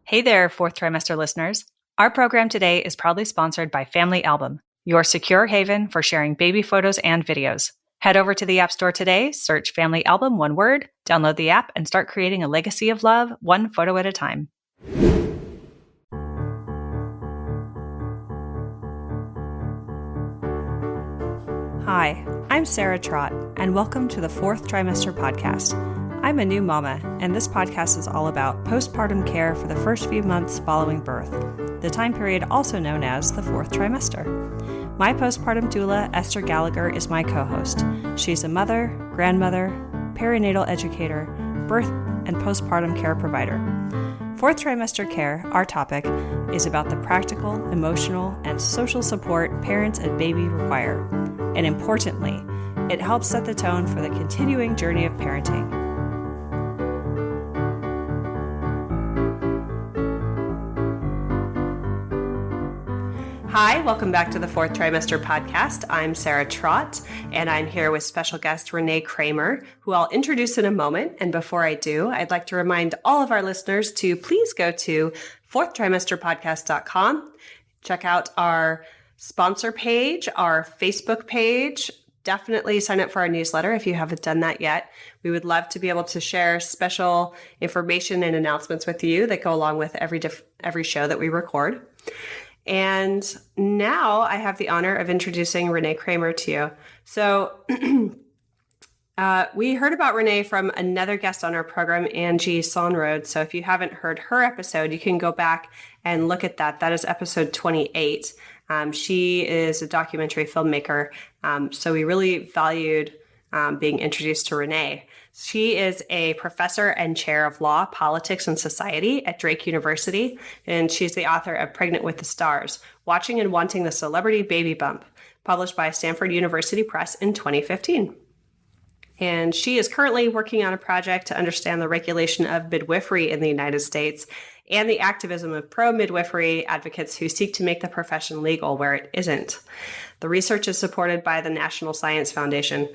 Hey there, Fourth Trimester listeners. Our program today is proudly sponsored by Family Album, your secure haven for sharing baby photos and videos. Head over to the App Store today, search Family Album, one word, download the app, and start creating a legacy of love, one photo at a time. Hi, I'm Sarah Trott, and welcome to the Fourth Trimester Podcast. I'm a new mama, and this podcast is all about postpartum care for the first few months following birth, the time period also known as the fourth trimester. My postpartum doula, Esther Gallagher, is my co-host. She's a mother, grandmother, perinatal educator, birth and postpartum care provider. Fourth trimester care, our topic, is about the practical, emotional, and social support parents and baby require. And importantly, it helps set the tone for the continuing journey of parenting. Hi, welcome back to the Fourth Trimester Podcast. I'm Sarah Trott, and I'm here with special guest Renée Cramer, who I'll introduce in a moment. And before I do, I'd like to remind all of our listeners to please go to fourthtrimesterpodcast.com. Check out our sponsor page, our Facebook page. Definitely sign up for our newsletter if you haven't done that yet. We would love to be able to share special information and announcements with you that go along with every show that we record. And now I have the honor of introducing Renée Cramer to you. So we heard about Renée from another guest on our program, Angie Sonrode. So if you haven't heard her episode, you can go back and look at that. That is episode 28. She is a documentary filmmaker. So we really valued being introduced to Renée. She is a professor and chair of law, politics, and society at Drake University, and she's the author of Pregnant with the Stars, Watching and Wanting the Celebrity Baby Bump, published by Stanford University Press in 2015. And she is currently working on a project to understand the regulation of midwifery in the United States and the activism of pro-midwifery advocates who seek to make the profession legal where it isn't. The research is supported by the National Science Foundation.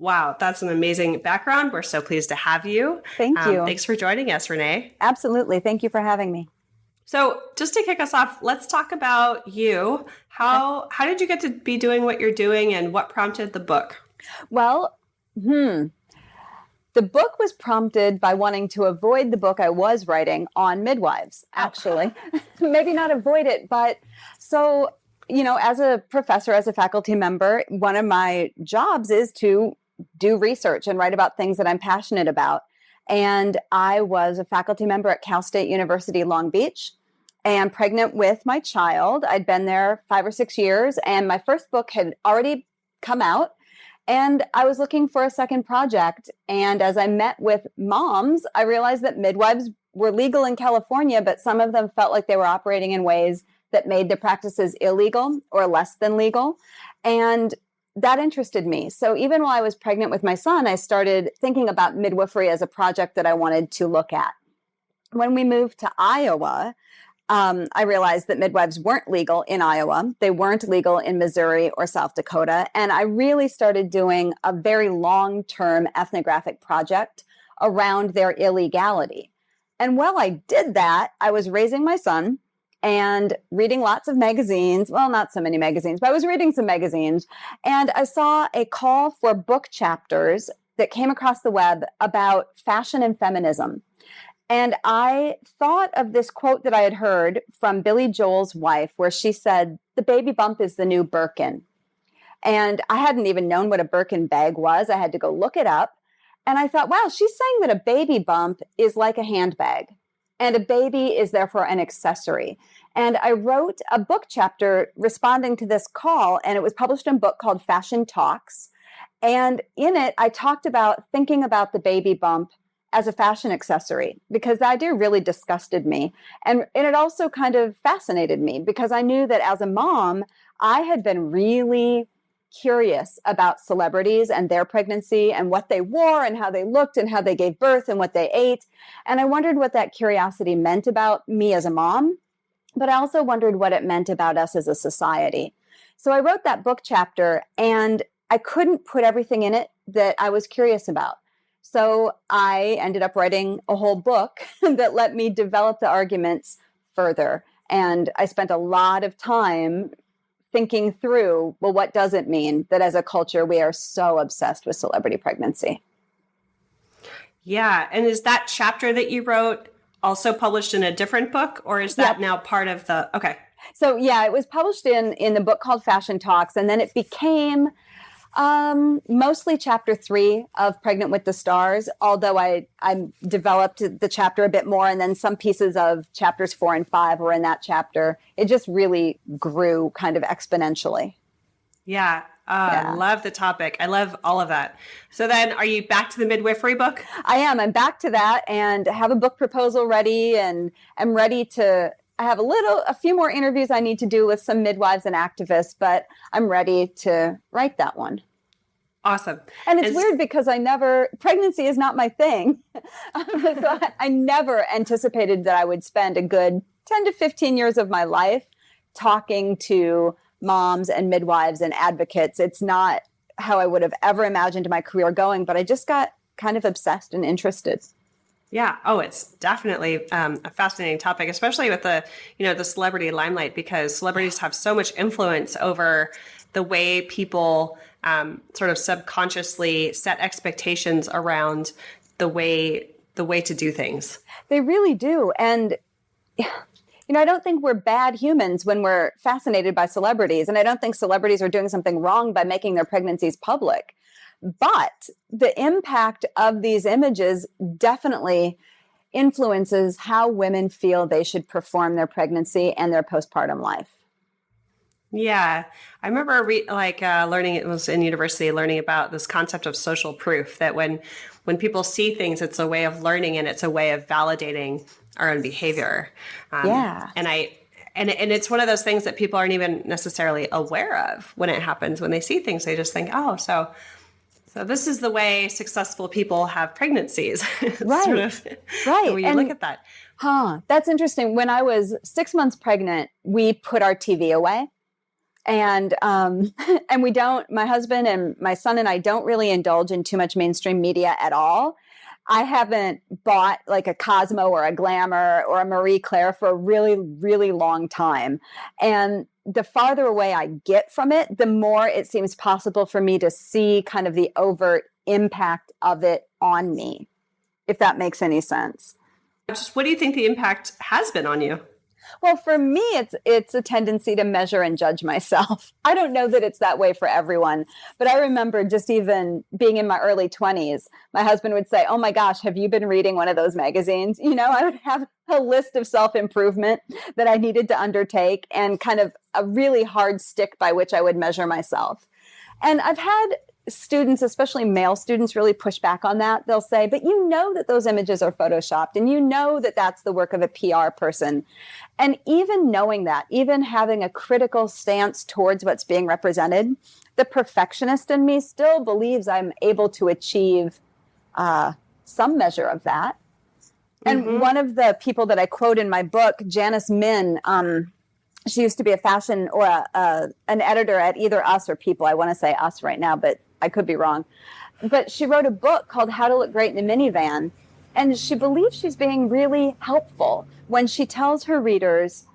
Wow, that's an amazing background. We're so pleased to have you. Thank you. Thanks for joining us, Renée. Absolutely. Thank you for having me. So just to kick us off, let's talk about you. How did you get to be doing what you're doing, and what prompted the book? Well, the book was prompted by wanting to avoid the book I was writing on midwives, actually. Maybe not avoid it, but so, as a professor, as a faculty member, one of my jobs is to do research and write about things that I'm passionate about. And I was a faculty member at Cal State University, Long Beach, and pregnant with my child. I'd been there 5 or 6 years, and my first book had already come out. And I was looking for a second project. And as I met with moms, I realized that midwives were legal in California, but some of them felt like they were operating in ways that made their practices illegal or less than legal. And that interested me. So even while I was pregnant with my son, I started thinking about midwifery as a project that I wanted to look at. When we moved to Iowa, I realized that midwives weren't legal in Iowa. They weren't legal in Missouri or South Dakota. And I really started doing a very long-term ethnographic project around their illegality. And while I did that, I was raising my son and reading lots of magazines. Well, not so many magazines, but I was reading some magazines. And I saw a call for book chapters that came across the web about fashion and feminism. And I thought of this quote that I had heard from Billy Joel's wife, where she said, "The baby bump is the new Birkin." And I hadn't even known what a Birkin bag was. I had to go look it up. And I thought, wow, she's saying that a baby bump is like a handbag, and a baby is therefore an accessory. And I wrote a book chapter responding to this call, and it was published in a book called Fashion Talks. And in it, I talked about thinking about the baby bump as a fashion accessory, because the idea really disgusted me. And it also kind of fascinated me, because I knew that as a mom, I had been really curious about celebrities and their pregnancy and what they wore and how they looked and how they gave birth and what they ate. And I wondered what that curiosity meant about me as a mom, but I also wondered what it meant about us as a society. So I wrote that book chapter, and I couldn't put everything in it that I was curious about. So I ended up writing a whole book that let me develop the arguments further. And I spent a lot of time thinking through, well, what does it mean that as a culture, we are so obsessed with celebrity pregnancy? Yeah. And is that chapter that you wrote also published in a different book, or is that now part of the, okay. So yeah, it was published in the book called Fashion Talks. And then it became mostly chapter 3 of Pregnant with the Stars, although I developed the chapter a bit more, and then some pieces of chapters 4 and 5 were in that chapter. It just really grew kind of exponentially. Yeah. I love the topic. I love all of that. So then are you back to the midwifery book? I am. I'm back to that and have a book proposal ready, and I'm ready to I have a few more interviews I need to do with some midwives and activists, but I'm ready to write that one. Awesome. And it's weird because pregnancy is not my thing. So I never anticipated that I would spend a good 10 to 15 years of my life talking to moms and midwives and advocates. It's not how I would have ever imagined my career going, but I just got kind of obsessed and interested. Yeah. Oh, it's definitely a fascinating topic, especially with the celebrity limelight, because celebrities have so much influence over the way people sort of subconsciously set expectations around the way to do things. They really do. And, I don't think we're bad humans when we're fascinated by celebrities. And I don't think celebrities are doing something wrong by making their pregnancies public. But the impact of these images definitely influences how women feel they should perform their pregnancy and their postpartum life. Yeah. I remember learning, it was in university, learning about this concept of social proof, that when people see things, it's a way of learning and it's a way of validating our own behavior. And it's one of those things that people aren't even necessarily aware of when it happens. When they see things, they just think, oh, so this is the way successful people have pregnancies. Right. Sort of right. The way you look at that. That's interesting. When I was 6 months pregnant, we put our TV away. And we don't, my husband and my son and I don't really indulge in too much mainstream media at all. I haven't bought like a Cosmo or a Glamour or a Marie Claire for a really, really long time. And the farther away I get from it, the more it seems possible for me to see kind of the overt impact of it on me, if that makes any sense. Just what do you think the impact has been on you? Well, for me, it's a tendency to measure and judge myself. I don't know that it's that way for everyone, but I remember just even being in my early 20s, my husband would say, oh my gosh, have you been reading one of those magazines? I would have a list of self-improvement that I needed to undertake and kind of a really hard stick by which I would measure myself. And I've had students, especially male students, really push back on that. They'll say, but that those images are photoshopped and that that's the work of a PR person. And even knowing that, even having a critical stance towards what's being represented, the perfectionist in me still believes I'm able to achieve some measure of that. Mm-hmm. And one of the people that I quote in my book, Janice Min, she used to be a fashion or an editor at either Us or People. I want to say Us right now, but I could be wrong. But she wrote a book called How to Look Great in a Minivan. And she believes she's being really helpful when she tells her readers,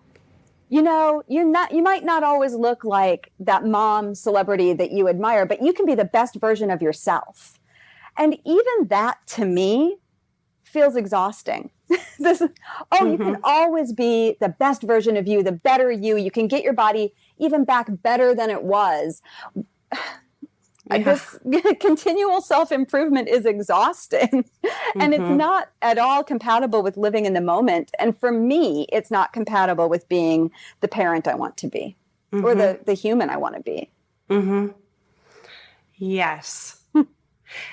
you might not always look like that mom celebrity that you admire, but you can be the best version of yourself. And even that to me feels exhausting. You can always be the best version of you, the better you. You can get your body even back better than it was. Yeah. This continual self-improvement is exhausting and it's not at all compatible with living in the moment. And for me, it's not compatible with being the parent I want to be or the human I want to be. Mm-hmm. Yes.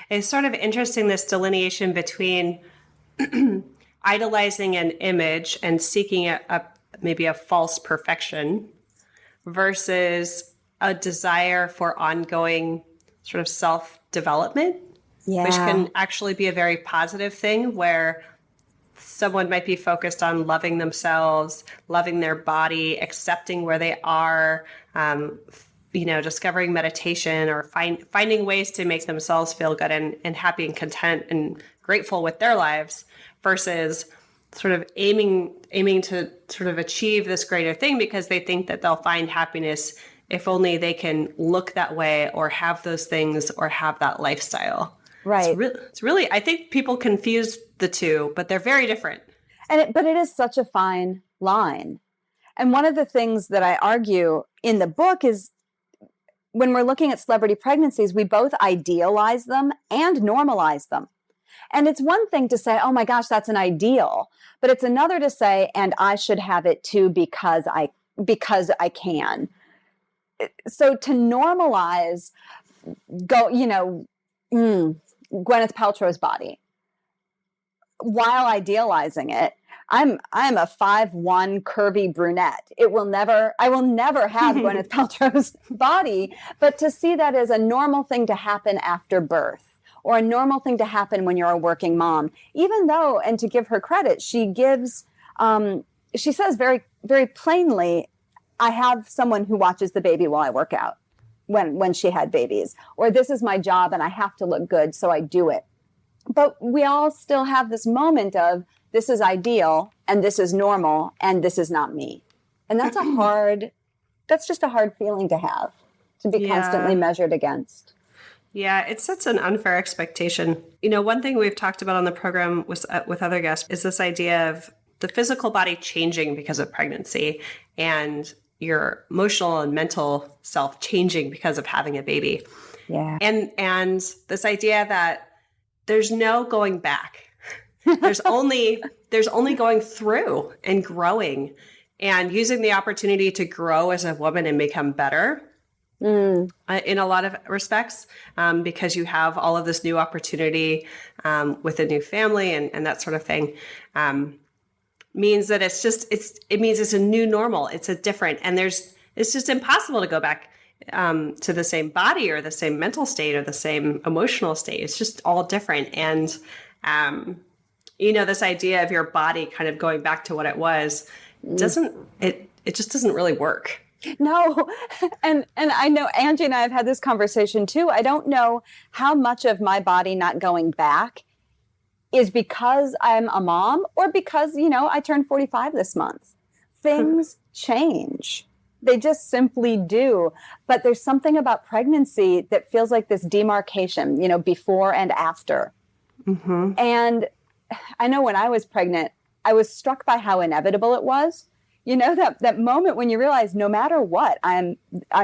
It's sort of interesting, this delineation between idolizing an image and seeking maybe a false perfection versus a desire for ongoing sort of self-development, which can actually be a very positive thing, where someone might be focused on loving themselves, loving their body, accepting where they are, discovering meditation or finding ways to make themselves feel good and happy and content and grateful with their lives versus sort of aiming to sort of achieve this greater thing because they think that they'll find happiness if only they can look that way or have those things or have that lifestyle. Right. It's really, I think people confuse the two, but they're very different. But it is such a fine line. And one of the things that I argue in the book is when we're looking at celebrity pregnancies, we both idealize them and normalize them. And it's one thing to say, oh my gosh, that's an ideal. But it's another to say, and I should have it too because I can. So to normalize, Gwyneth Paltrow's body, while idealizing it, I'm a 5'1" curvy brunette. I will never have Gwyneth Paltrow's body, but to see that as a normal thing to happen after birth or a normal thing to happen when you're a working mom, even though, and to give her credit, she says very, very plainly, I have someone who watches the baby while I work out when she had babies, or this is my job and I have to look good, so I do it. But we all still have this moment of this is ideal and this is normal and this is not me. And that's just a hard feeling to have, to be constantly measured against. Yeah, it sets an unfair expectation. One thing we've talked about on the program with other guests is this idea of the physical body changing because of pregnancy and your emotional and mental self changing because of having a baby. Yeah. And this idea that there's no going back. There's only going through and growing and using the opportunity to grow as a woman and become better in a lot of respects, because you have all of this new opportunity with a new family and that sort of thing. Means that it means it's a new normal. It's a different, and it's just impossible to go back to the same body or the same mental state or the same emotional state. It's just all different. And, this idea of your body kind of going back to what it was it just doesn't really work. No. And I know Angie and I have had this conversation too. I don't know how much of my body not going back is because I'm a mom or because, I turned 45 this month. Things change. They just simply do. But there's something about pregnancy that feels like this demarcation, before and after. Mm-hmm. And I know when I was pregnant, I was struck by how inevitable it was. That moment when you realize no matter what, I'm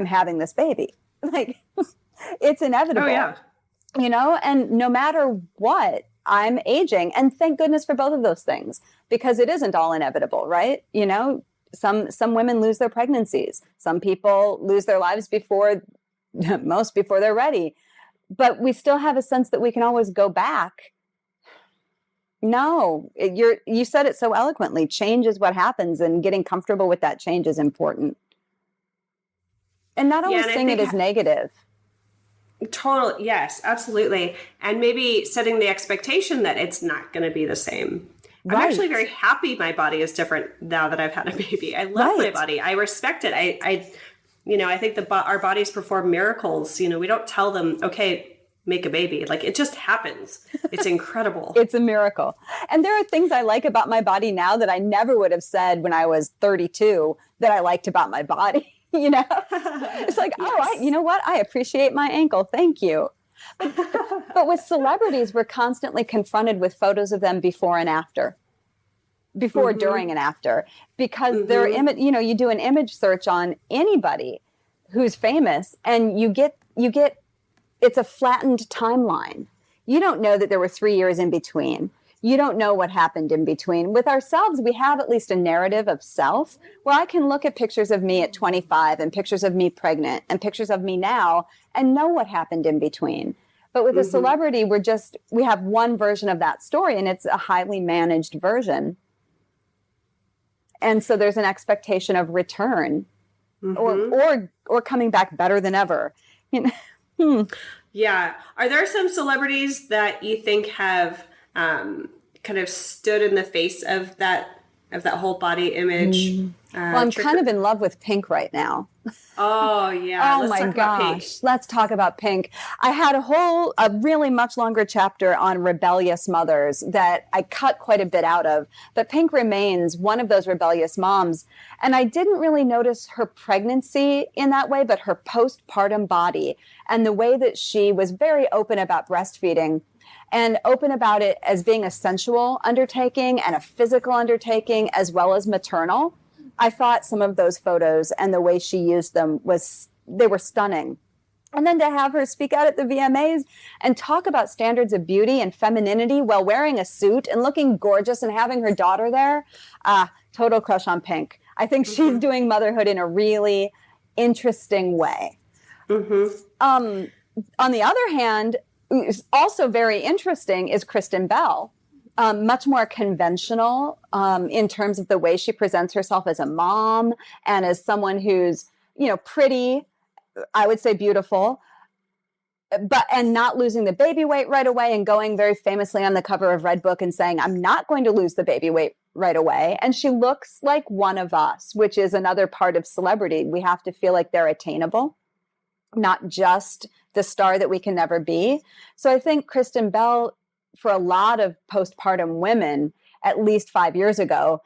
having this baby. Like, it's inevitable. Oh, yeah. And no matter what, I'm aging. And thank goodness for both of those things, because it isn't all inevitable, right? Some women lose their pregnancies. Some people lose their lives before they're ready. But we still have a sense that we can always go back. No, you said it so eloquently. Change is what happens, and getting comfortable with that change is important. And not always seeing it as negative. Totally. Yes, absolutely. And maybe setting the expectation that it's not going to be the same. Right. I'm actually very happy my body is different now that I've had a baby. I love my body. I respect it. I think our bodies perform miracles. We don't tell them, okay, make a baby. Like, it just happens. It's incredible. It's a miracle. And there are things I like about my body now that I never would have said when I was 32 that I liked about my body. It's like, yes. You know what? I appreciate my ankle. Thank you. But with celebrities, we're constantly confronted with photos of them before and after, mm-hmm. during, and after, because mm-hmm. their image, you do an image search on anybody who's famous and you get, it's a flattened timeline. You don't know that there were 3 years in between. You don't know what happened in between. With ourselves, we have at least a narrative of self where I can look at pictures of me at 25 and pictures of me pregnant and pictures of me now and know what happened in between. But with mm-hmm. a celebrity, we have one version of that story, and it's a highly managed version. And so there's an expectation of return mm-hmm. or coming back better than ever. Yeah. Are there some celebrities that you think have kind of stood in the face of that whole body image? Well, I'm kind of in love with Pink right now. Oh, yeah. Oh Let's my talk about Pink. gosh. Let's talk about Pink. I had a really much longer chapter on rebellious mothers that I cut quite a bit out of. But Pink remains one of those rebellious moms. And I didn't really notice her pregnancy in that way, but her postpartum body and the way that she was very open about breastfeeding and open about it as being a sensual undertaking and a physical undertaking as well as maternal. I thought some of those photos and the way she used them they were stunning. And then to have her speak out at the VMAs and talk about standards of beauty and femininity while wearing a suit and looking gorgeous and having her daughter there, total crush on Pink. I think she's doing motherhood in a really interesting way. On the other hand, also very interesting is Kristen Bell. Much more conventional in terms of the way she presents herself as a mom and as someone who's, pretty, I would say beautiful, and not losing the baby weight right away and going very famously on the cover of Red Book and saying, I'm not going to lose the baby weight right away. And she looks like one of us, which is another part of celebrity. We have to feel like they're attainable, not just the star that we can never be. So I think Kristen Bell, for a lot of postpartum women, at least 5 years ago,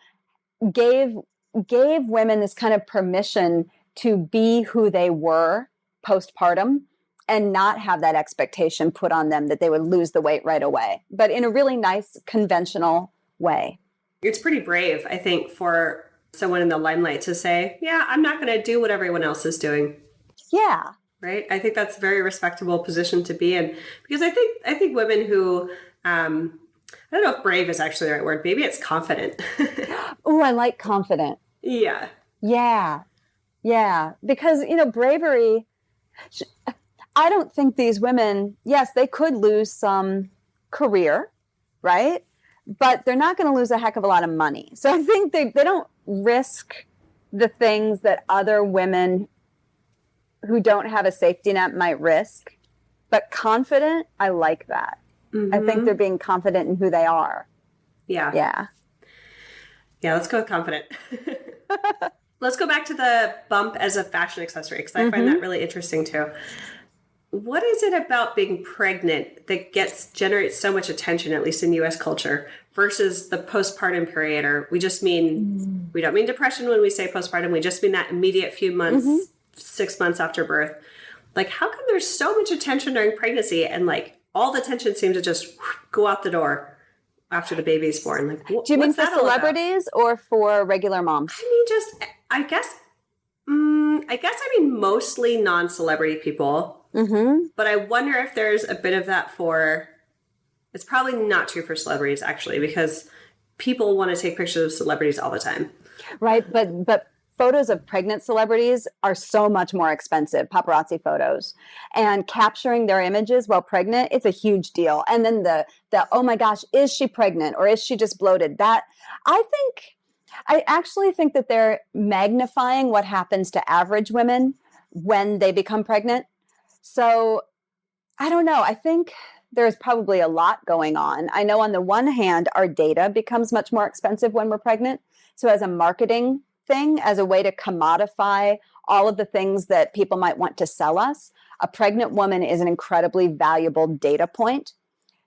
gave women this kind of permission to be who they were postpartum and not have that expectation put on them that they would lose the weight right away, but in a really nice, conventional way. It's pretty brave, I think, for someone in the limelight to say, yeah, I'm not going to do what everyone else is doing. Yeah. Right? I think that's a very respectable position to be in, because I think women who, I don't know if brave is actually the right word. Maybe it's confident. Oh, I like confident. Yeah. Yeah. Yeah. Because, bravery, I don't think these women, yes, they could lose some career, right? But they're not going to lose a heck of a lot of money. So I think they don't risk the things that other women who don't have a safety net might risk. But confident, I like that. I think they're being confident in who they are. Yeah. Yeah. Yeah, let's go with confident. Let's go back to the bump as a fashion accessory, because I find that really interesting too. What is it about being pregnant that generates so much attention, at least in U.S. culture, versus the postpartum period? Or we don't mean depression when we say postpartum. We just mean that immediate few months, 6 months after birth. Like, how come there's so much attention during pregnancy and like all the attention seems to just go out the door after the baby's born? Like, do you mean for celebrities or for regular moms? I mean mostly non-celebrity people. But I wonder if there's a bit of that it's probably not true for celebrities, actually, because people want to take pictures of celebrities all the time. Right. But photos of pregnant celebrities are so much more expensive, paparazzi photos. And capturing their images while pregnant, it's a huge deal. And then the oh my gosh, is she pregnant or is she just bloated? I actually think that they're magnifying what happens to average women when they become pregnant. So I don't know. I think there's probably a lot going on. I know on the one hand, our data becomes much more expensive when we're pregnant. So as a marketing thing, as a way to commodify all of the things that people might want to sell us, a pregnant woman is an incredibly valuable data point,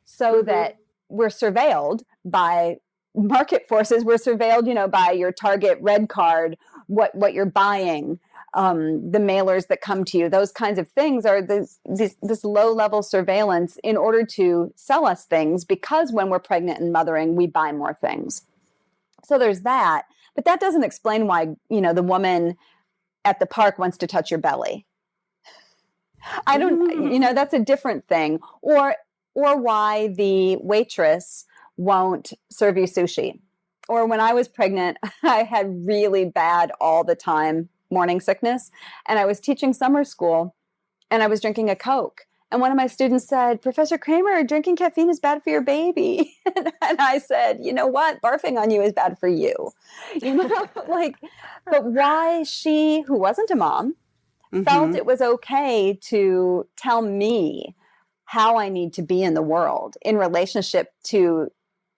so that we're surveilled by market forces. We're surveilled, by your Target red card, what you're buying, the mailers that come to you. Those kinds of things are this low-level surveillance in order to sell us things, because when we're pregnant and mothering, we buy more things. So there's that. But that doesn't explain why, the woman at the park wants to touch your belly. I don't, that's a different thing. Or why the waitress won't serve you sushi. Or when I was pregnant, I had really bad all the time morning sickness. And I was teaching summer school and I was drinking a Coke. And one of my students said, Professor Cramer, drinking caffeine is bad for your baby. And I said, you know what? Barfing on you is bad for you. But why she, who wasn't a mom, felt it was okay to tell me how I need to be in the world in relationship to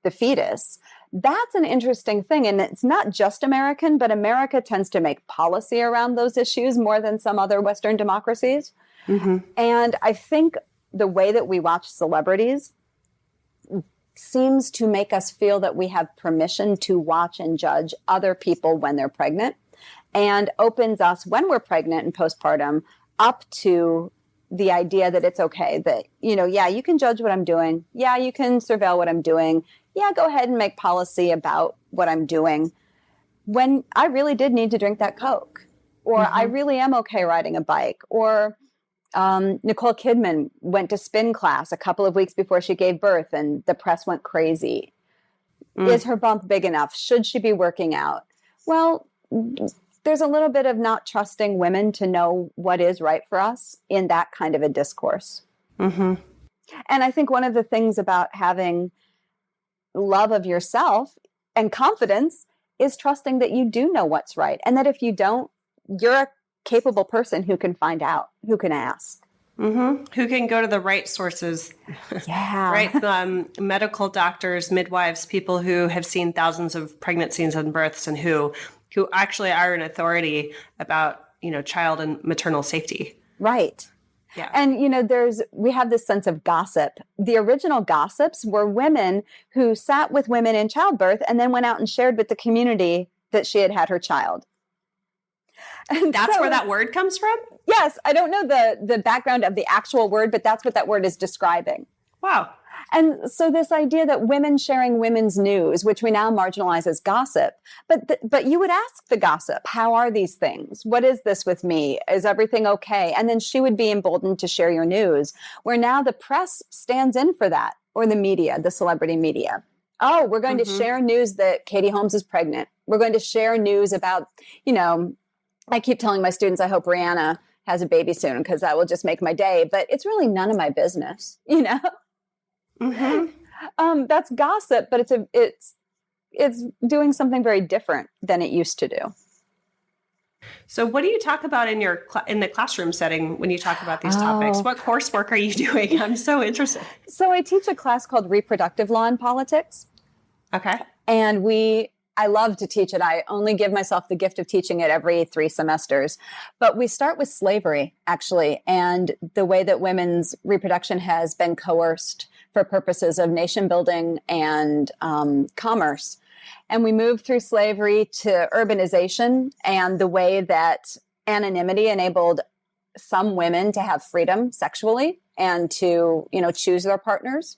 the fetus that's an interesting thing. And it's not just American, but America tends to make policy around those issues more than some other Western democracies. Mm-hmm. And I think the way that we watch celebrities seems to make us feel that we have permission to watch and judge other people when they're pregnant, and opens us, when we're pregnant and postpartum, up to the idea that it's okay, that, yeah, you can judge what I'm doing. Yeah, you can surveil what I'm doing. Yeah, go ahead and make policy about what I'm doing. When I really did need to drink that Coke, or I really am okay riding a bike, or Nicole Kidman went to spin class a couple of weeks before she gave birth and the press went crazy. Is her bump big enough? Should she be working out? Well, there's a little bit of not trusting women to know what is right for us in that kind of a discourse. Mm-hmm. And I think one of the things about having love of yourself and confidence is trusting that you do know what's right. And that if you don't, you're a capable person who can find out, who can ask. Mm-hmm. Who can go to the right sources. Yeah. Right. Medical doctors, midwives, people who have seen thousands of pregnancies and births, and who actually are an authority about, child and maternal safety. Right. Yeah. And, we have this sense of gossip. The original gossips were women who sat with women in childbirth and then went out and shared with the community that she had had her child. And that's where that word comes from? Yes. I don't know the background of the actual word, but that's what that word is describing. Wow. And so this idea that women sharing women's news, which we now marginalize as gossip, but you would ask the gossip, how are these things? What is this with me? Is everything okay? And then she would be emboldened to share your news, where now the press stands in for that, or the media, the celebrity media. Oh, we're going to share news that Katie Holmes is pregnant. We're going to share news about, I keep telling my students, I hope Rihanna has a baby soon because that will just make my day. But it's really none of my business, Mm-hmm. That's gossip, but it's doing something very different than it used to do. So what do you talk about in the classroom setting when you talk about these topics? What coursework are you doing? I'm so interested. So I teach a class called Reproductive Law and Politics. Okay. And I love to teach it. I only give myself the gift of teaching it every 3 semesters. But we start with slavery, actually, and the way that women's reproduction has been coerced for purposes of nation building and commerce. And we move through slavery to urbanization and the way that anonymity enabled some women to have freedom sexually and to, choose their partners.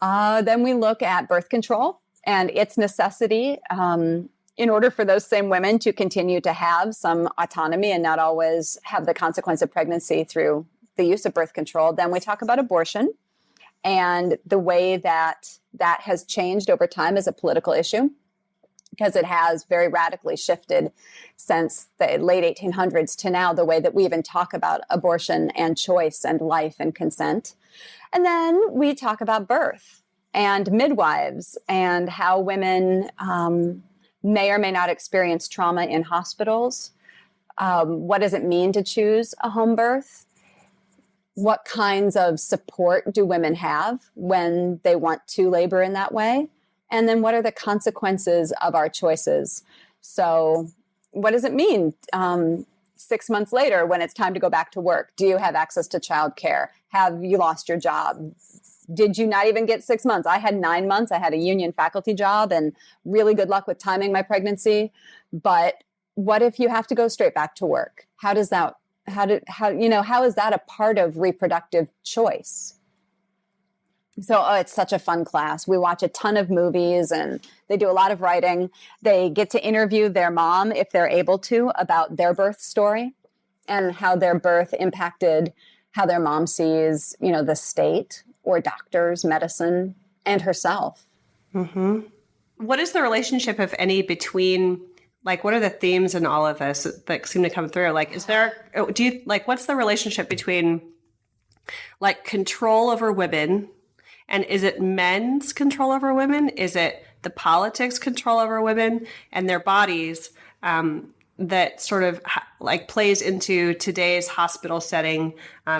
Then we look at birth control and its necessity in order for those same women to continue to have some autonomy and not always have the consequence of pregnancy through the use of birth control. Then we talk about abortion and the way that has changed over time as a political issue, because it has very radically shifted since the late 1800s to now, the way that we even talk about abortion and choice and life and consent. And then we talk about birth and midwives and how women may or may not experience trauma in hospitals. What does it mean to choose a home birth? What kinds of support do women have when they want to labor in that way? And then what are the consequences of our choices? So what does it mean 6 months later when it's time to go back to work? Do you have access to childcare? Have you lost your job? Did you not even get 6 months? I had 9 months. I had a union faculty job and really good luck with timing my pregnancy. But what if you have to go straight back to work? How is that a part of reproductive choice? So it's such a fun class. We watch a ton of movies and they do a lot of writing. They get to interview their mom, if they're able to, about their birth story and how their birth impacted how their mom sees, the state or doctors, medicine, and herself. Mm-hmm. What is the relationship, if any, between, what are the themes in all of this that seem to come through? What's the relationship between, control over women? And is it men's control over women? Is it the politics control over women and their bodies that sort of plays into today's hospital setting,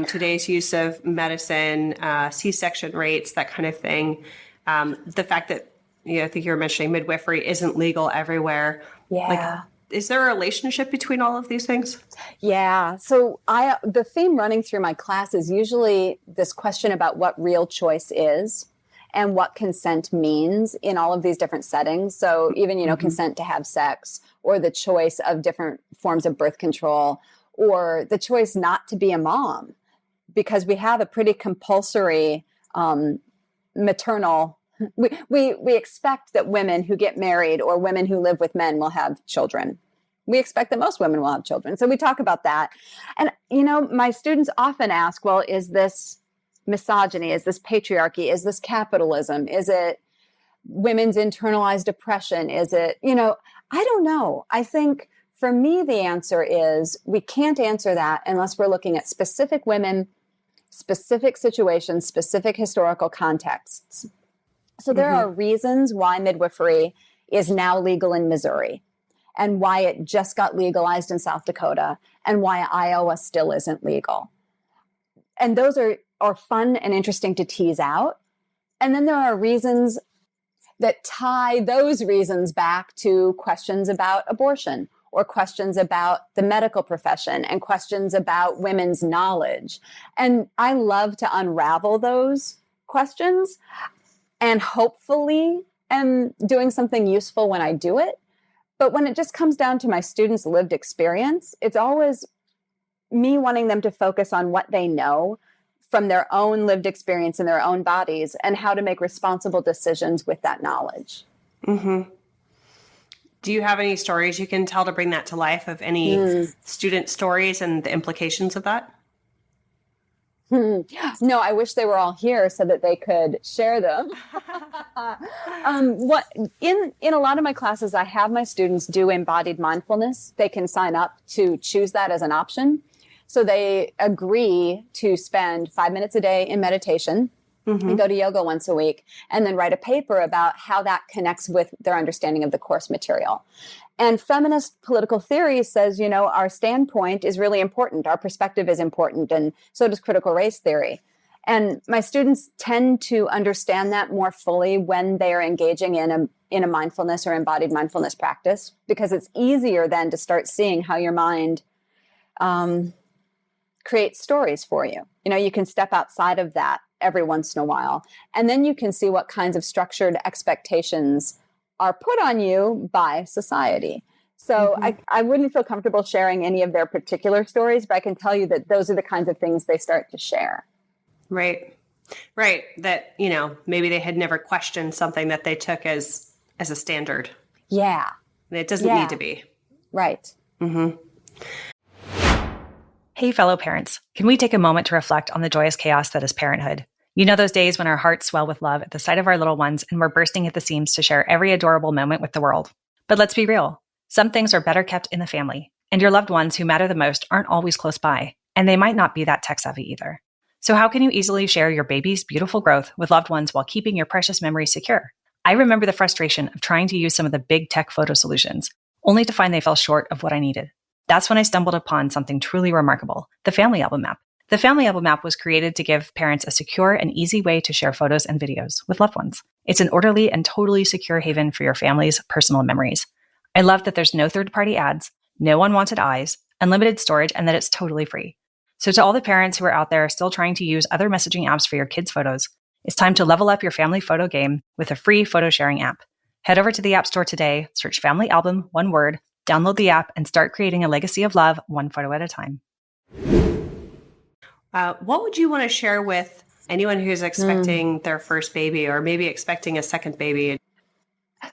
today's use of medicine, C-section rates, that kind of thing? The fact that I think you were mentioning midwifery isn't legal everywhere. Yeah. Like, is there a relationship between all of these things? Yeah. So the theme running through my class is usually this question about what real choice is and what consent means in all of these different settings. So even, consent to have sex, or the choice of different forms of birth control, or the choice not to be a mom, because we have a pretty compulsory maternal. We expect that women who get married or women who live with men will have children. We expect that most women will have children. So we talk about that. And, my students often ask, well, is this misogyny? Is this patriarchy? Is this capitalism? Is it women's internalized oppression? Is it, I don't know. I think for me, the answer is we can't answer that unless we're looking at specific women, specific situations, specific historical contexts. So there are reasons why midwifery is now legal in Missouri, and why it just got legalized in South Dakota, and why Iowa still isn't legal. And those are fun and interesting to tease out. And then there are reasons that tie those reasons back to questions about abortion, or questions about the medical profession, and questions about women's knowledge. And I love to unravel those questions, and hopefully am doing something useful when I do it. But when it just comes down to my students' lived experience, it's always me wanting them to focus on what they know from their own lived experience in their own bodies, and how to make responsible decisions with that knowledge. Mm-hmm. Do you have any stories you can tell to bring that to life, of any student stories and the implications of that? No, I wish they were all here so that they could share them. In a lot of my classes, I have my students do embodied mindfulness. They can sign up to choose that as an option. So they agree to spend 5 minutes a day in meditation, and go to yoga once a week, and then write a paper about how that connects with their understanding of the course material. And feminist political theory says, our standpoint is really important. Our perspective is important. And so does critical race theory. And my students tend to understand that more fully when they are engaging in a mindfulness or embodied mindfulness practice, because it's easier then to start seeing how your mind create stories for you. You can step outside of that every once in a while, and then you can see what kinds of structured expectations are put on you by society. So I wouldn't feel comfortable sharing any of their particular stories, but I can tell you that those are the kinds of things they start to share. Right. That, maybe they had never questioned something that they took as a standard. Yeah. And it doesn't need to be. Right. Mm-hmm. Hey, fellow parents, can we take a moment to reflect on the joyous chaos that is parenthood? Those days when our hearts swell with love at the sight of our little ones, and we're bursting at the seams to share every adorable moment with the world. But let's be real. Some things are better kept in the family, and your loved ones who matter the most aren't always close by, and they might not be that tech savvy either. So how can you easily share your baby's beautiful growth with loved ones while keeping your precious memories secure? I remember the frustration of trying to use some of the big tech photo solutions, only to find they fell short of what I needed. That's when I stumbled upon something truly remarkable, the Family Album app. The Family Album app was created to give parents a secure and easy way to share photos and videos with loved ones. It's an orderly and totally secure haven for your family's personal memories. I love that there's no third-party ads, no unwanted eyes, unlimited storage, and that it's totally free. So to all the parents who are out there still trying to use other messaging apps for your kids' photos, it's time to level up your family photo game with a free photo sharing app. Head over to the App Store today, search Family Album, one word, download the app, and start creating a legacy of love one photo at a time. What would you want to share with anyone who's expecting their first baby, or maybe expecting a second baby?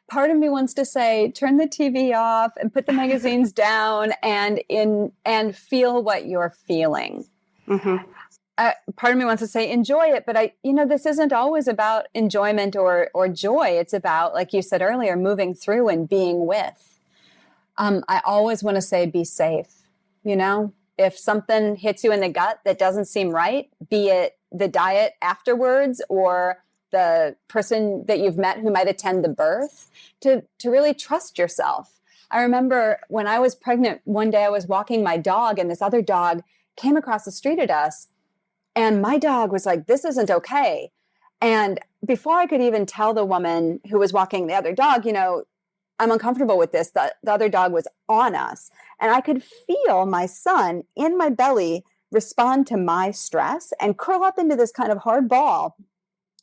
Part of me wants to say, turn the TV off and put the magazines down and feel what you're feeling. Part of me wants to say, enjoy it. But this isn't always about enjoyment or joy. It's about, like you said earlier, moving through and being with. I always want to say, be safe. If something hits you in the gut that doesn't seem right, be it the diet afterwards or the person that you've met who might attend the birth, to really trust yourself. I remember when I was pregnant, one day I was walking my dog, and this other dog came across the street at us, and my dog was like, this isn't okay. And before I could even tell the woman who was walking the other dog, I'm uncomfortable with this. The other dog was on us. And I could feel my son in my belly respond to my stress and curl up into this kind of hard ball.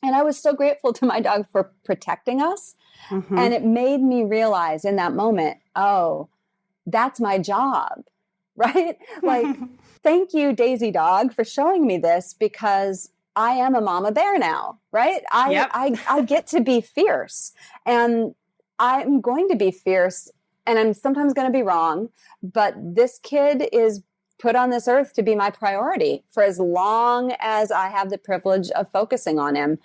And I was so grateful to my dog for protecting us. Mm-hmm. And it made me realize in that moment, oh, that's my job, right? Like, thank you, Daisy Dog, for showing me this, because I am a mama bear now, right? I get to be fierce, and I'm going to be fierce, and I'm sometimes going to be wrong, but this kid is put on this earth to be my priority for as long as I have the privilege of focusing on him.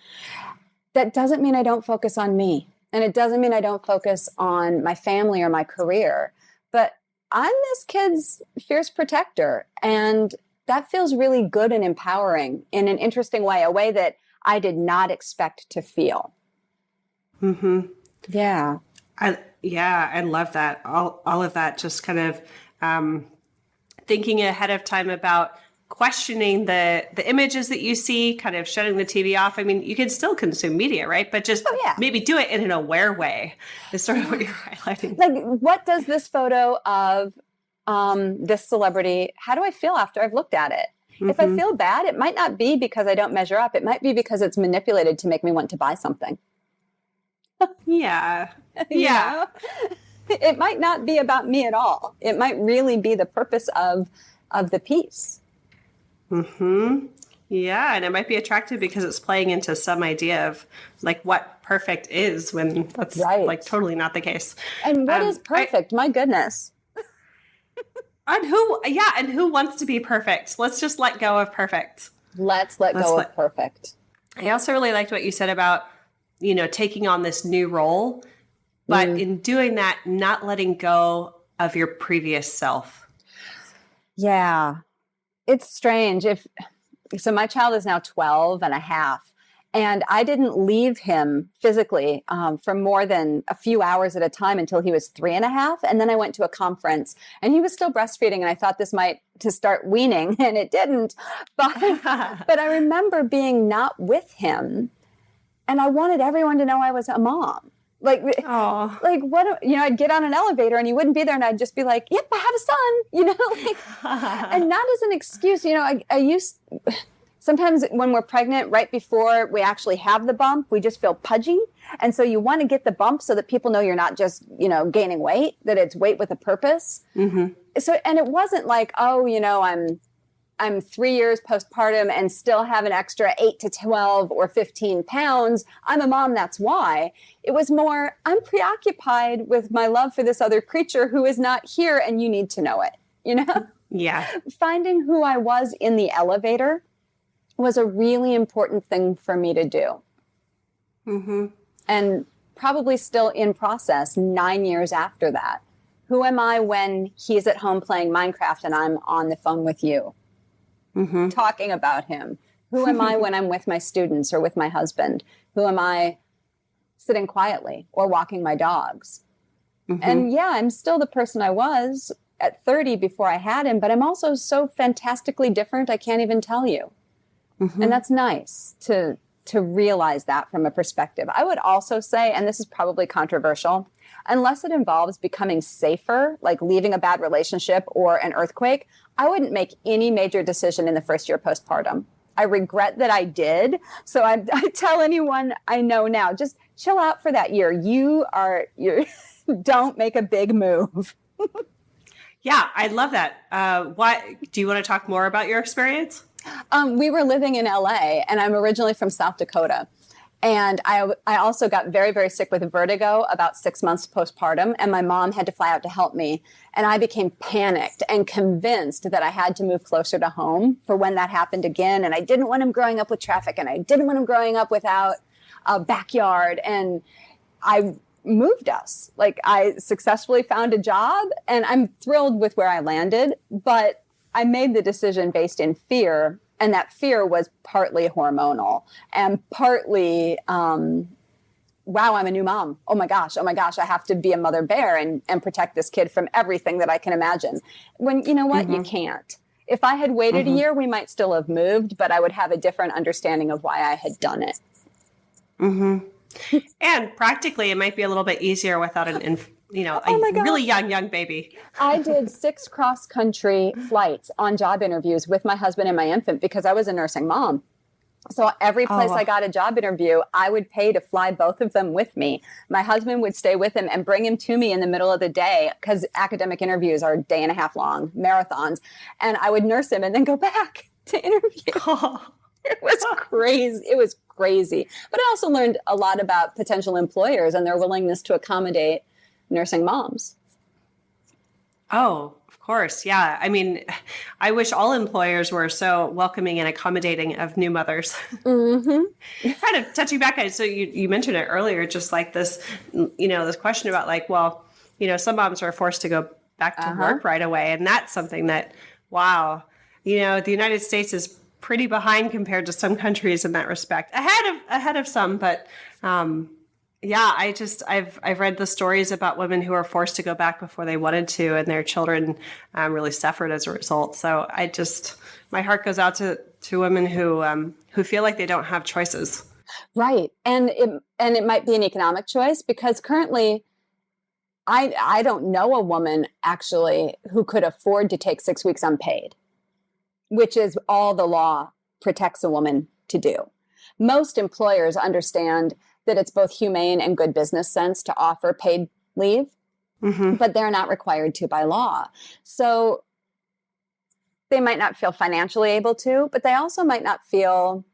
That doesn't mean I don't focus on me. And it doesn't mean I don't focus on my family or my career, but I'm this kid's fierce protector. And that feels really good and empowering in an interesting way, a way that I did not expect to feel. Mm-hmm. Yeah. I love that. All of that, just kind of thinking ahead of time about questioning the images that you see, kind of shutting the TV off. I mean, you can still consume media, right? But just maybe do it in an aware way is sort of what you're highlighting. Like, what does this photo of this celebrity, how do I feel after I've looked at it? Mm-hmm. If I feel bad, it might not be because I don't measure up. It might be because it's manipulated to make me want to buy something. Yeah. It might not be about me at all. It might really be the purpose of the piece. Mm-hmm. Yeah, and it might be attractive because it's playing into some idea of like what perfect is, when that's like totally not the case. And what is perfect? My goodness. And who wants to be perfect? Let's just let go of perfect. Let's let go of perfect. I also really liked what you said about, taking on this new role, but in doing that, not letting go of your previous self. Yeah. It's strange. So my child is now 12 and a half, and I didn't leave him physically for more than a few hours at a time until he was 3.5. And then I went to a conference and he was still breastfeeding, and I thought this might to start weaning, and it didn't. But I remember being not with him, and I wanted everyone to know I was a mom. Like what, I'd get on an elevator and he wouldn't be there, and I'd just be like, yep, I have a son, and not as an excuse. I used, sometimes when we're pregnant, right before we actually have the bump, we just feel pudgy. And so you want to get the bump so that people know you're not just, gaining weight, that it's weight with a purpose. Mm-hmm. So, and it wasn't like, I'm 3 years postpartum and still have an extra 8 to 12 or 15 pounds. I'm a mom, that's why. It was more, I'm preoccupied with my love for this other creature who is not here, and you need to know it, Yeah. Finding who I was in the elevator was a really important thing for me to do. Mm-hmm. And probably still in process 9 years after that. Who am I when he's at home playing Minecraft and I'm on the phone with you? Mm-hmm. Talking about him. Who am I when I'm with my students or with my husband? Who am I sitting quietly or walking my dogs? Mm-hmm. And I'm still the person I was at 30 before I had him, but I'm also so fantastically different, I can't even tell you. Mm-hmm. And that's nice to realize that from a perspective. I would also say, and this is probably controversial, unless it involves becoming safer, like leaving a bad relationship or an earthquake, I wouldn't make any major decision in the first year postpartum. I regret that I did. So I tell anyone I know now, just chill out for that year. You don't make a big move. Yeah, I love that. Why do you want to talk more about your experience? We were living in LA, and I'm originally from South Dakota. And I also got very, very sick with vertigo about 6 months postpartum, and my mom had to fly out to help me. And I became panicked and convinced that I had to move closer to home for when that happened again. And I didn't want him growing up with traffic, and I didn't want him growing up without a backyard. And I moved us. Like, I successfully found a job, and I'm thrilled with where I landed, but I made the decision based in fear. And that fear was partly hormonal and partly, wow, I'm a new mom. Oh my gosh, I have to be a mother bear and protect this kid from everything that I can imagine. When, you know what, you can't. If I had waited a year, we might still have moved, but I would have a different understanding of why I had done it. Mm-hmm. And practically, it might be a little bit easier without a really young baby. I did 6 cross-country flights on job interviews with my husband and my infant because I was a nursing mom. So every place I got a job interview, I would pay to fly both of them with me. My husband would stay with him and bring him to me in the middle of the day because academic interviews are a day and a half long, marathons. And I would nurse him and then go back to interview. It was crazy. It was crazy. But I also learned a lot about potential employers and their willingness to accommodate nursing moms. Oh, of course. Yeah. I mean, I wish all employers were so welcoming and accommodating of new mothers. Mm-hmm. Kind of touching back on it. So you mentioned it earlier, just like this, this question about like, well, some moms are forced to go back to work right away. And that's something that, wow, the United States is pretty behind compared to some countries in that respect, ahead of some, but, I've read the stories about women who are forced to go back before they wanted to, and their children really suffered as a result. So my heart goes out to women who feel like they don't have choices. Right, and it might be an economic choice because currently, I don't know a woman actually who could afford to take 6 weeks unpaid, which is all the law protects a woman to do. Most employers understand that it's both humane and good business sense to offer paid leave, but they're not required to by law. So they might not feel financially able to, but they also might not feel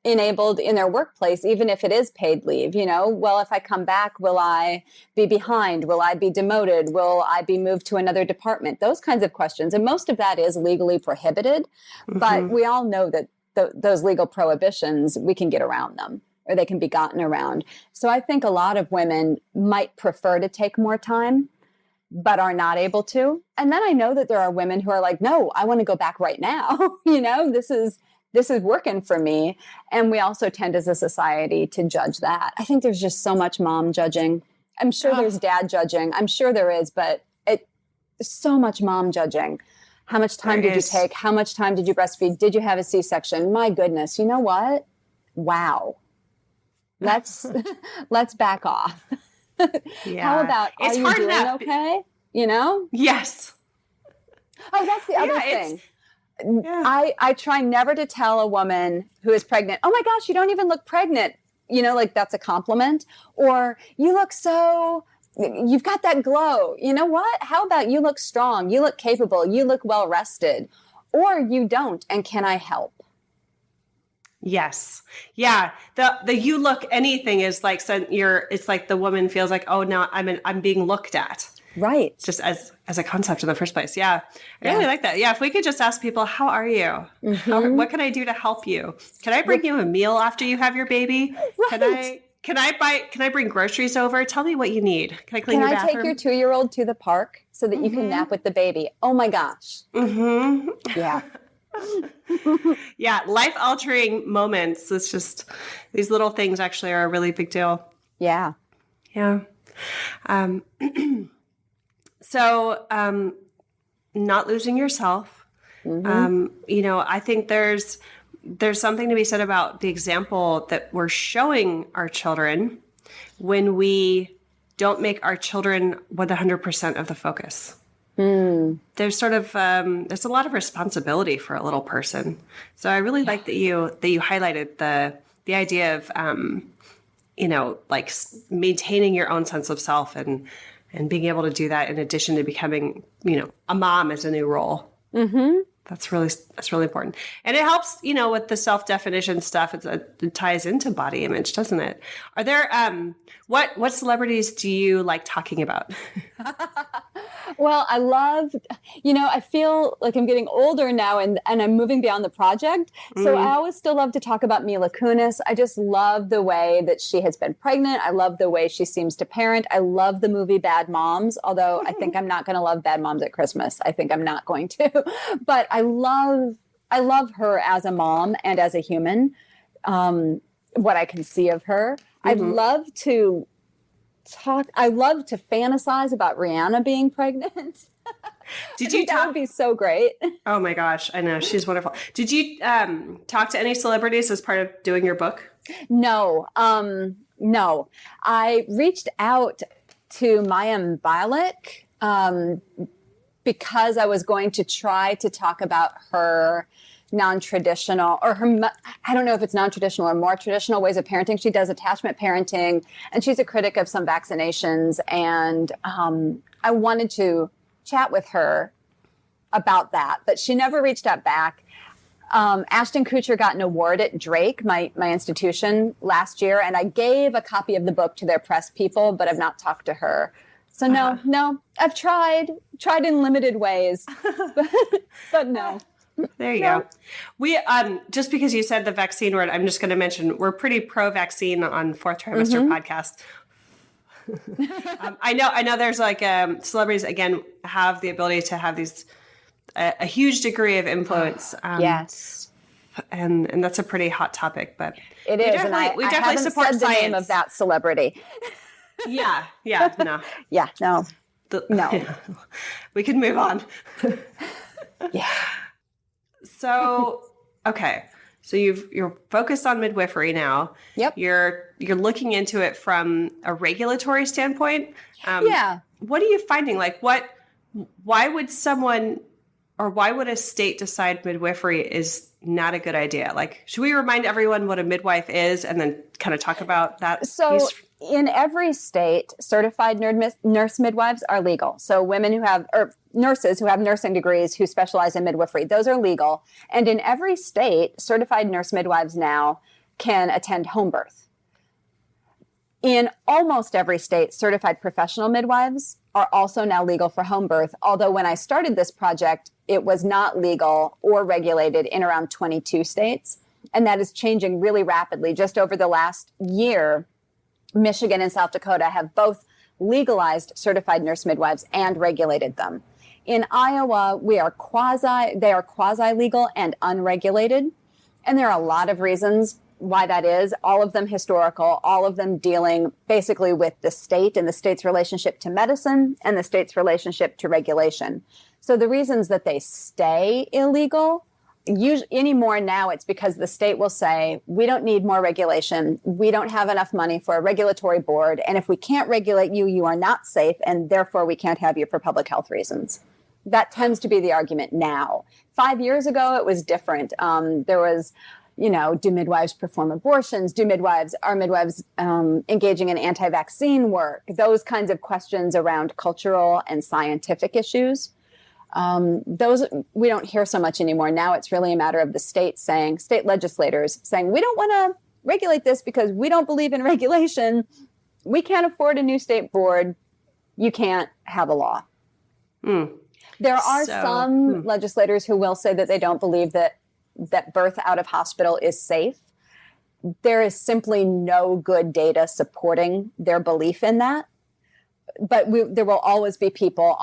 enabled in their workplace, even if it is paid leave. Well, if I come back, will I be behind? Will I be demoted? Will I be moved to another department? Those kinds of questions. And most of that is legally prohibited, but we all know that those legal prohibitions, we can get around them or they can be gotten around. So I think a lot of women might prefer to take more time, but are not able to. And then I know that there are women who are like, no, I want to go back right now. This is working for me. And we also tend as a society to judge that. I think there's just so much mom judging. I'm sure there's dad judging. I'm sure there is, but so much mom judging. How much time did you take? How much time did you breastfeed? Did you have a C-section? My goodness. You know what? Wow. Let's back off. Yeah. How about, are you doing okay? Yes. Oh, that's the other thing. Yeah. I try never to tell a woman who is pregnant, oh my gosh, you don't even look pregnant. Like that's a compliment. Or you look you've got that glow. You know what? How about you look strong? You look capable. You look well rested. Or you don't. And can I help? Yes. Yeah. The you look anything is like, it's like the woman feels like, oh no, I'm being looked at. Right. Just as a concept in the first place. Yeah. I really like that. Yeah. If we could just ask people, how are you? What can I do to help you? Can I bring you a meal after you have your baby? Right. Can I bring groceries over? Tell me what you need. Can I clean your bathroom? Can I take your 2-year-old to the park so that you can nap with the baby? Oh my gosh. Yeah. Yeah. Life-altering moments. It's just, these little things actually are a really big deal. Yeah. Yeah. So, not losing yourself. I think there's something to be said about the example that we're showing our children when we don't make our children 100% of the focus. There's sort of, there's a lot of responsibility for a little person. So I really like that you highlighted the idea of, like maintaining your own sense of self and being able to do that in addition to becoming, a mom as a new role. That's really important. And it helps, with the self-definition stuff. It ties into body image, doesn't it? Are there, what celebrities do you like talking about? Well, I love, I feel like I'm getting older now and I'm moving beyond the project. So I always still love to talk about Mila Kunis. I just love the way that she has been pregnant. I love the way she seems to parent. I love the movie Bad Moms, although I think I'm not going to love Bad Moms at Christmas. I think I'm not going to. But I love her as a mom and as a human, what I can see of her. I love to fantasize about Rihanna being pregnant. Did you that would be so great. Oh my gosh, I know. She's wonderful. Did you talk to any celebrities as part of doing your book? No. No. I reached out to Mayim Bialik because I was going to try to talk about her non-traditional, or her, I don't know if it's non-traditional or more traditional ways of parenting. She does attachment parenting, and she's a critic of some vaccinations. And I wanted to chat with her about that, but she never reached out back. Ashton Kutcher got an award at Drake, my institution, last year, and I gave a copy of the book to their press people, but I've not talked to her. So no, I've tried in limited ways, but no. There you go. We just because you said the vaccine word, I'm just going to mention we're pretty pro-vaccine on Fourth Trimester Podcast. I know. There's like celebrities again have the ability to have these a huge degree of influence. Yes, and that's a pretty hot topic. But it is, and I definitely support said the science. Name of that celebrity. No. No. We can move on. Yeah. So, okay. So you're focused on midwifery now. Yep. You're looking into it from a regulatory standpoint. Yeah. What are you finding? Like why would someone or why would a state decide midwifery is not a good idea? Like, should we remind everyone what a midwife is and then kind of talk about that? So in every state, certified nurse midwives are legal. So women who have, or nurses who have nursing degrees who specialize in midwifery, those are legal. And in every state, certified nurse midwives now can attend home birth. In almost every state, certified professional midwives are also now legal for home birth. Although when I started this project, it was not legal or regulated in around 22 states. And that is changing really rapidly. Just over the last year, Michigan and South Dakota have both legalized certified nurse midwives and regulated them. In Iowa, they are quasi-legal and unregulated. And there are a lot of reasons why that is, all of them historical, all of them dealing basically with the state and the state's relationship to medicine and the state's relationship to regulation. So the reasons that they stay illegal, anymore now, it's because the state will say, we don't need more regulation. We don't have enough money for a regulatory board. And if we can't regulate you, you are not safe. And therefore, we can't have you for public health reasons. That tends to be the argument now. 5 years ago, it was different. There was, do midwives perform abortions? Are midwives engaging in anti-vaccine work? Those kinds of questions around cultural and scientific issues. Those we don't hear so much anymore. Now it's really a matter of the state legislators saying, we don't want to regulate this because we don't believe in regulation. We can't afford a new state board. You can't have a law. There are some legislators who will say that they don't believe that birth out of hospital is safe. There is simply no good data supporting their belief in that. But there will always be people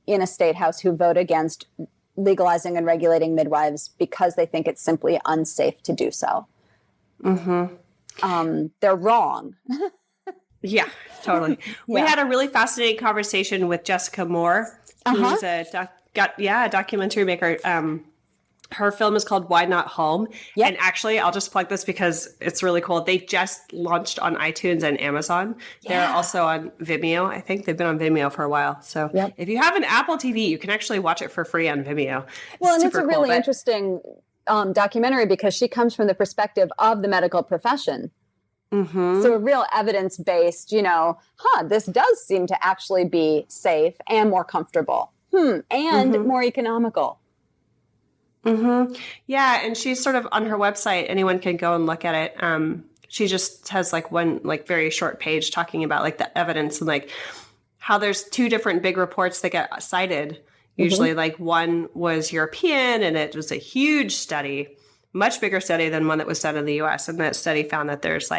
in a state house who vote against legalizing and regulating midwives because they think it's simply unsafe to do so. They're wrong. Yeah, totally. We had a really fascinating conversation with Jessica Moore, who's a documentary maker. Her film is called Why Not Home? Yep. And actually, I'll just plug this because it's really cool. They just launched on iTunes and Amazon. Yeah. They're also on Vimeo. I think they've been on Vimeo for a while. So if you have an Apple TV, you can actually watch it for free on Vimeo. Well, and it's a really interesting documentary because she comes from the perspective of the medical profession. So a real evidence-based, this does seem to actually be safe and more comfortable and more economical. Yeah, and she's sort of on her website. Anyone can go and look at it. She just has one very short page talking about the evidence and how there's two different big reports that get cited. Usually one was European and it was a huge study, much bigger study than one that was done in the US. And that study found that there's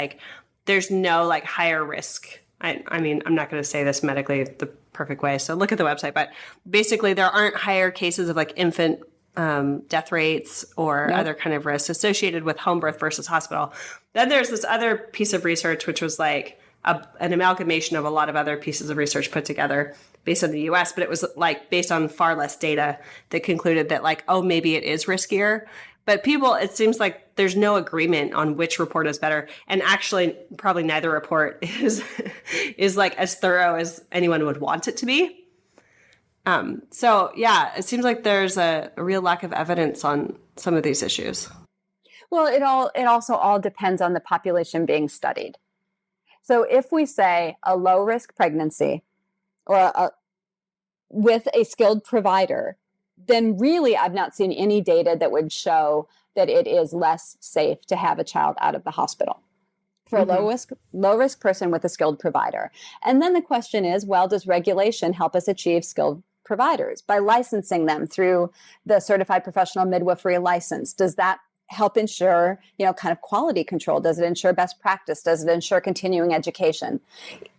no higher risk. I mean, I'm not going to say this medically the perfect way. So look at the website, but basically there aren't higher cases of infant death rates or other kind of risks associated with home birth versus hospital. Then there's this other piece of research, which was an amalgamation of a lot of other pieces of research put together based on the US, but it was like based on far less data that concluded that like, oh, maybe it is riskier. But it seems like there's no agreement on which report is better. And actually, probably neither report is like as thorough as anyone would want it to be. So yeah, it seems like there's a real lack of evidence on some of these issues. Well, it also all depends on the population being studied. So if we say a low risk pregnancy or with a skilled provider, then really I've not seen any data that would show that it is less safe to have a child out of the hospital for a low risk person with a skilled provider. And then the question is, well, does regulation help us achieve skilled providers by licensing them through the certified professional midwifery license? Does that help ensure, kind of quality control? Does it ensure best practice? Does it ensure continuing education?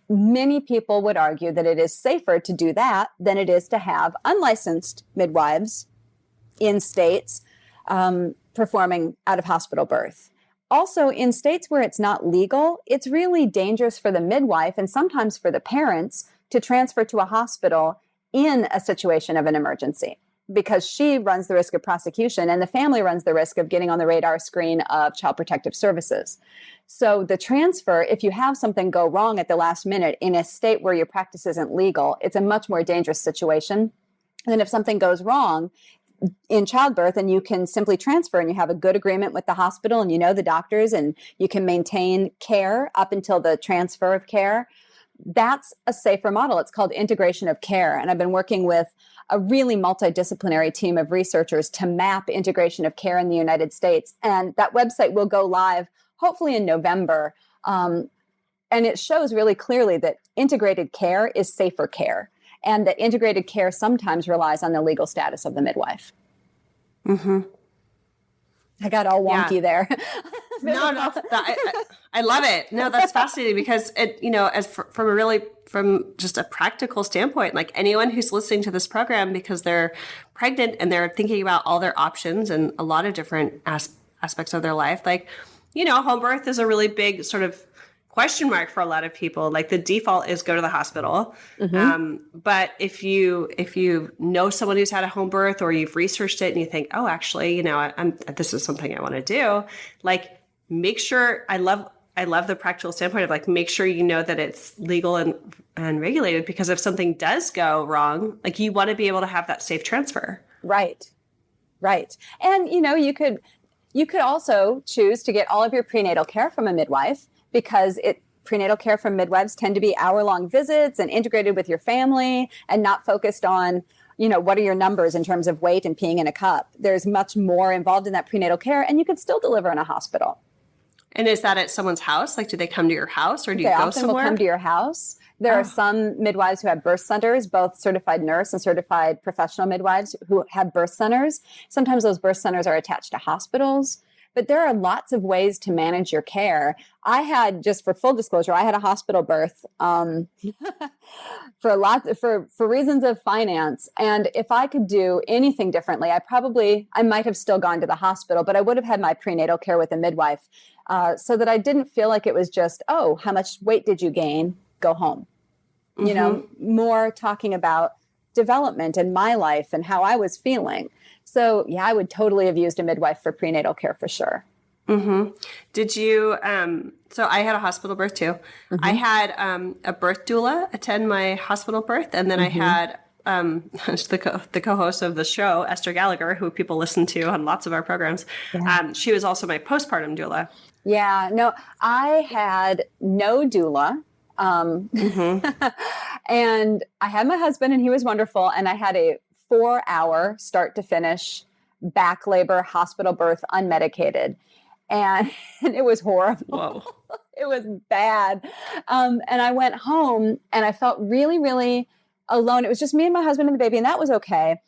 Many people would argue that it is safer to do that than it is to have unlicensed midwives in states performing out-of-hospital birth. Also, in states where it's not legal, it's really dangerous for the midwife and sometimes for the parents to transfer to a hospital in a situation of an emergency, because she runs the risk of prosecution and the family runs the risk of getting on the radar screen of Child Protective Services. So the transfer, if you have something go wrong at the last minute in a state where your practice isn't legal, it's a much more dangerous situation than if something goes wrong in childbirth and you can simply transfer and you have a good agreement with the hospital and the doctors and you can maintain care up until the transfer of care. That's a safer model. It's called integration of care. And I've been working with a really multidisciplinary team of researchers to map integration of care in the United States. And that website will go live hopefully in November. And it shows really clearly that integrated care is safer care and that integrated care sometimes relies on the legal status of the midwife. Mm-hmm. I got all wonky there. No, I love it. No, that's fascinating because it, from just a practical standpoint, like anyone who's listening to this program because they're pregnant and they're thinking about all their options and a lot of different aspects of their life, like, home birth is a really big sort of question mark for a lot of people. Like the default is go to the hospital. Mm-hmm. But if you know someone who's had a home birth or you've researched it and you think, oh, actually, this is something I want to do, like make sure I love the practical standpoint of like, make sure that it's legal and regulated, because if something does go wrong, like you want to be able to have that safe transfer. Right. And, you could also choose to get all of your prenatal care from a midwife, because prenatal care from midwives tend to be hour-long visits and integrated with your family and not focused on, what are your numbers in terms of weight and peeing in a cup. There's much more involved in that prenatal care, and you could still deliver in a hospital. And is that at someone's house? Like, do they come to your house or do you go somewhere? They often will come to your house. There are some midwives who have birth centers, both certified nurse and certified professional midwives who have birth centers. Sometimes those birth centers are attached to hospitals. But there are lots of ways to manage your care. Just for full disclosure, I had a hospital birth for reasons of finance. And if I could do anything differently, I might have still gone to the hospital, but I would have had my prenatal care with a midwife, so that I didn't feel like it was just, oh, how much weight did you gain? Go home. Mm-hmm. More talking about development in my life and how I was feeling. So yeah, I would totally have used a midwife for prenatal care for sure. Mm-hmm. Did you, so I had a hospital birth too. Mm-hmm. I had a birth doula attend my hospital birth. And then mm-hmm. I had the co-host of the show, Esther Gallagher, who people listen to on lots of our programs. Yeah. She was also my postpartum doula. Yeah, no, I had no doula. Mm-hmm. And I had my husband and he was wonderful. And I had a 4-hour start to finish back labor hospital birth unmedicated. And it was horrible. Whoa. It was bad. And I went home and I felt really, really alone. It was just me and my husband and the baby, and that was okay.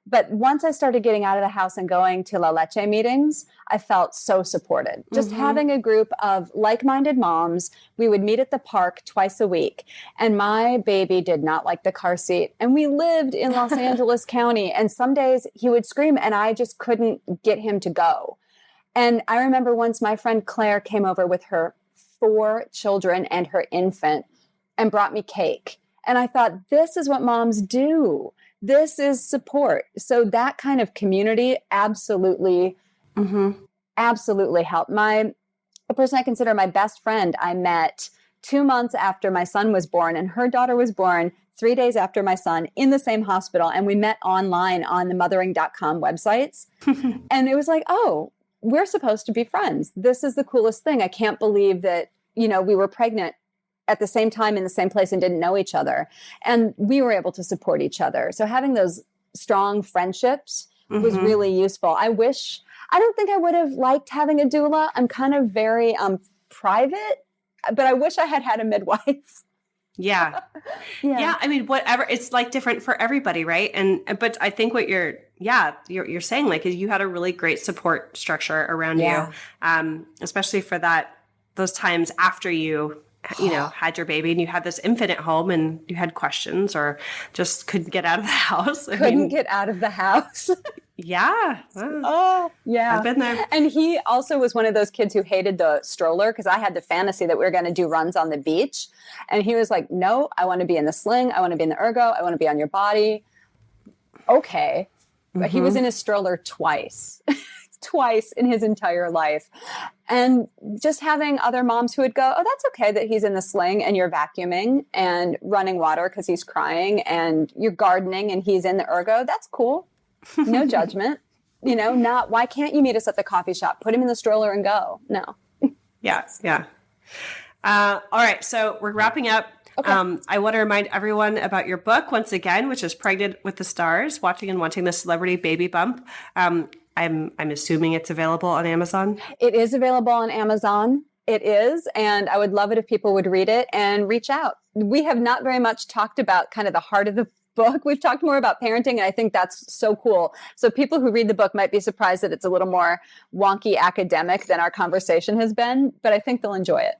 But once I started getting out of the house and going to La Leche meetings, I felt so supported. Just mm-hmm. having a group of like-minded moms. We would meet at the park twice a week. And my baby did not like the car seat. And we lived in Los Angeles County. And some days he would scream and I just couldn't get him to go. And I remember once my friend Claire came over with her 4 children and her infant and brought me cake. And I thought, this is what moms do. This is support. So that kind of community absolutely, absolutely helped. The person I consider my best friend, I met 2 months after my son was born, and her daughter was born 3 days after my son in the same hospital. And we met online on the mothering.com websites. And it was like, oh, we're supposed to be friends. This is the coolest thing. I can't believe that, we were pregnant at the same time in the same place and didn't know each other. And we were able to support each other. So having those strong friendships was really useful. I don't think I would have liked having a doula. I'm kind of very private, but I wish I had a midwife. Yeah. I mean, whatever, it's like different for everybody. Right. But I think what you're saying, like, is you had a really great support structure around you, especially for those times after you had your baby and you had this infant at home and you had questions or just couldn't get out of the house. Couldn't get out of the house. Yeah. Oh, yeah. I've been there. And he also was one of those kids who hated the stroller because I had the fantasy that we were going to do runs on the beach. And he was like, no, I want to be in the sling. I want to be in the ergo. I want to be on your body. Okay. But he was in his stroller twice in his entire life. And just having other moms who would go, oh, that's okay that he's in the sling and you're vacuuming and running water because he's crying and you're gardening and he's in the ergo. That's cool. No judgment. Not, why can't you meet us at the coffee shop? Put him in the stroller and go. No. Yeah. All right. So we're wrapping up. Okay. I want to remind everyone about your book once again, which is Pregnant with the Stars, Watching and Wanting the Celebrity Baby Bump. I'm assuming it's available on Amazon. It is available on Amazon. It is. And I would love it if people would read it and reach out. We have not very much talked about kind of the heart of the book. We've talked more about parenting, and I think that's so cool. So people who read the book might be surprised that it's a little more wonky academic than our conversation has been, but I think they'll enjoy it.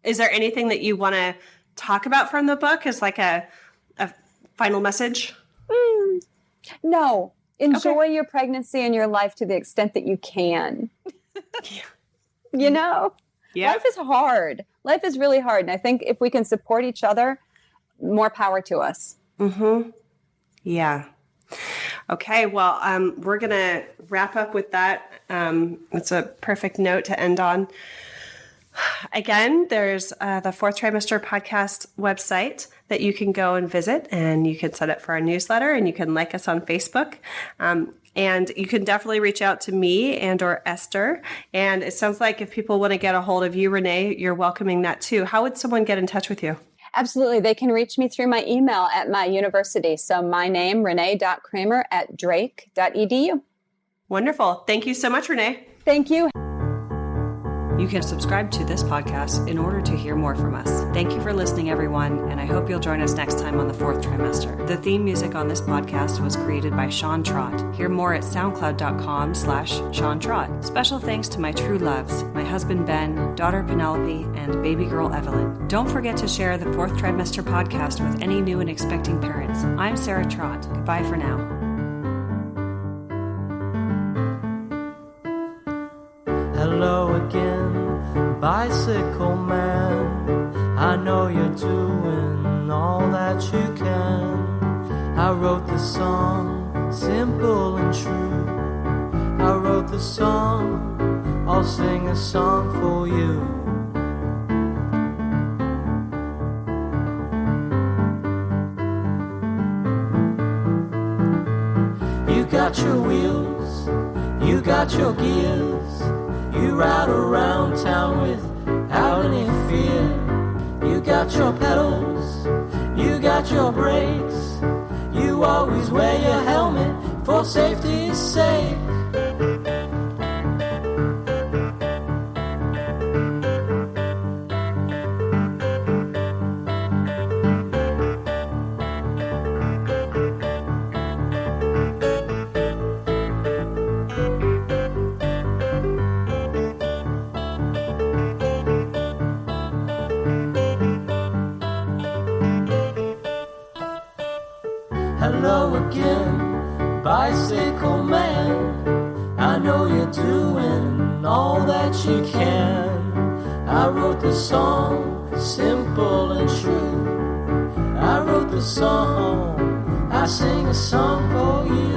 Is there anything that you want to talk about from the book as like a final message? No. Enjoy your pregnancy and your life to the extent that you can. Life is hard. Life is really hard. And I think if we can support each other, more power to us. Yeah. Okay. Well, we're going to wrap up with that. It's a perfect note to end on. Again, there's the Fourth Trimester Podcast website that you can go and visit, and you can sign up for our newsletter, and you can like us on Facebook. And you can definitely reach out to me and or Esther. And it sounds like if people want to get a hold of you, Renee, you're welcoming that too. How would someone get in touch with you? Absolutely. They can reach me through my email at my university. So my name, renee.cramer@drake.edu. Wonderful. Thank you so much, Renee. Thank you. You can subscribe to this podcast in order to hear more from us. Thank you for listening, everyone, and I hope you'll join us next time on the Fourth Trimester. The theme music on this podcast was created by Sean Trott. Hear more at soundcloud.com/Sean Trott. Special thanks to my true loves, my husband Ben, daughter Penelope, and baby girl Evelyn. Don't forget to share the Fourth Trimester Podcast with any new and expecting parents. I'm Sarah Trott. Goodbye for now. Hello again, bicycle man. I know you're doing all that you can. I wrote the song, simple and true. I wrote the song, I'll sing a song for you. You got your wheels, you got your gears. You ride around town without any fear. You got your pedals, you got your brakes. You always wear your helmet for safety's sake. Hello again, bicycle man. I know you're doing all that you can. I wrote the song, simple and true. I wrote the song, I sing a song for you.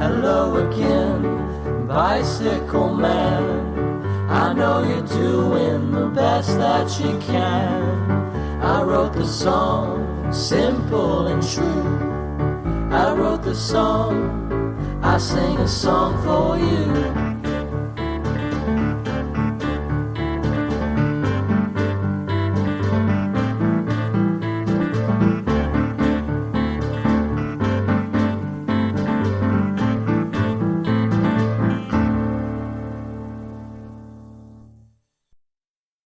Hello again, bicycle man. I know you're doing the best that you can. I wrote the song, simple and true. I wrote the song, I sing a song for you.